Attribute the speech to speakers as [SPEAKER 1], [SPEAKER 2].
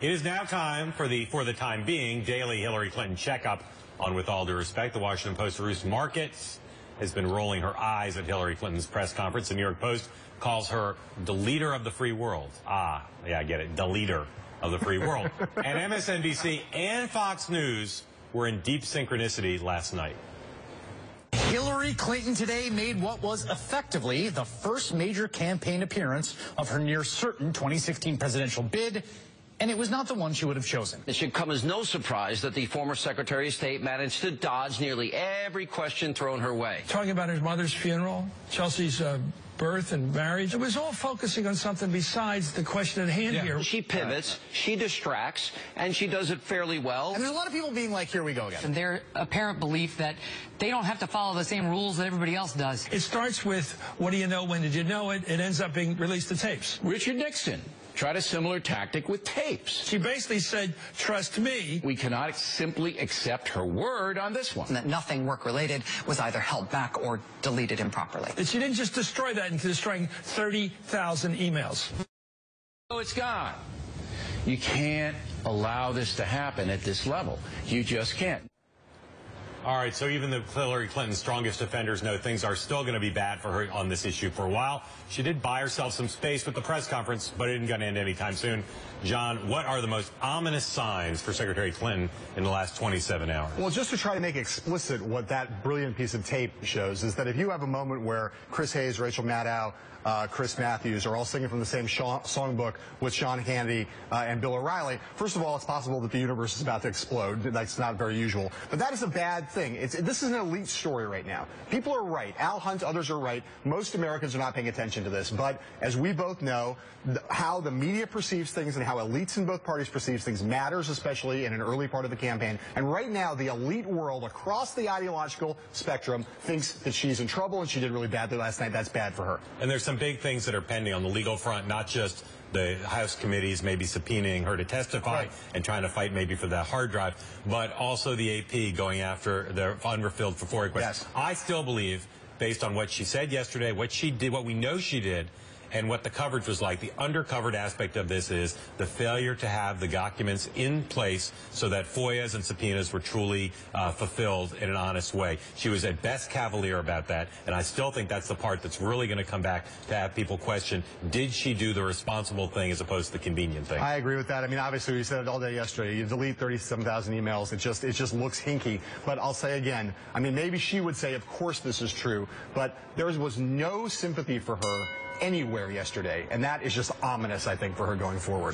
[SPEAKER 1] It is now time for the time being, daily Hillary Clinton checkup on With All Due Respect. The Washington Post Ruth Markets has been rolling her eyes at Hillary Clinton's press conference. The New York Post calls her the leader of the free world. Ah, yeah, I get it. The leader of the free world. And MSNBC and Fox News were in deep synchronicity last night.
[SPEAKER 2] Hillary Clinton today made what was effectively the first major campaign appearance of her near-certain 2016 presidential bid, and it was not the one she would have chosen.
[SPEAKER 3] It should come as no surprise that the former Secretary of State managed to dodge nearly every question thrown her way.
[SPEAKER 4] Talking about her mother's funeral, Chelsea's birth and marriage, it was all focusing on something besides the question at hand here.
[SPEAKER 3] She pivots, she distracts, and she does it fairly well.
[SPEAKER 2] And there's a lot of people being like, here we go again.
[SPEAKER 5] And their apparent belief that they don't have to follow the same rules that everybody else does.
[SPEAKER 4] It starts with, what do you know, when did you know it? It ends up being released to tapes.
[SPEAKER 6] Richard Nixon tried a similar tactic with tapes.
[SPEAKER 4] She basically said, trust me.
[SPEAKER 6] We cannot simply accept her word on this one.
[SPEAKER 7] And that nothing work-related was either held back or deleted improperly.
[SPEAKER 4] And she didn't just destroy that into destroying 30,000 emails.
[SPEAKER 6] Oh, it's gone. You can't allow this to happen at this level. You just can't.
[SPEAKER 1] All right, so even the Hillary Clinton's strongest defenders know things are still going to be bad for her on this issue for a while. She did buy herself some space with the press conference, but it isn't going to end anytime soon. John, what are the most ominous signs for Secretary Clinton in the last 27 hours?
[SPEAKER 8] Well, just to try to make explicit what that brilliant piece of tape shows is that if you have a moment where Chris Hayes, Rachel Maddow, Chris Matthews are all singing from the same songbook with Sean Hannity and Bill O'Reilly, first of all, it's possible that the universe is about to explode. That's not very usual. But that is a bad thing. This is an elite story right now. People are right. Al Hunt, others are right. Most Americans are not paying attention to this. But as we both know, how the media perceives things and how elites in both parties perceive things matters, especially in an early part of the campaign. And right now, the elite world across the ideological spectrum thinks that she's in trouble and she did really badly last night. That's bad for her.
[SPEAKER 1] And there's some big things that are pending on the legal front, not just the House committees maybe subpoenaing her to testify and trying to fight maybe for that hard drive, but also the AP going after the unfulfilled FOIA requests.
[SPEAKER 8] Yes.
[SPEAKER 1] I still believe, based on what she said yesterday, what she did, what we know she did, and what the coverage was like, the undercovered aspect of this is the failure to have the documents in place so that FOIAs and subpoenas were truly fulfilled in an honest way. She was at best cavalier about that, and I still think that's the part that's really going to come back to have people question, did she do the responsible thing as opposed to the convenient thing?
[SPEAKER 8] I agree with that. I mean, obviously, we said it all day yesterday. You delete 37,000 emails. It just looks hinky. But I'll say again, I mean, maybe she would say, of course this is true, but there was no sympathy for her anywhere yesterday, and that is just ominous, I think, for her going forward.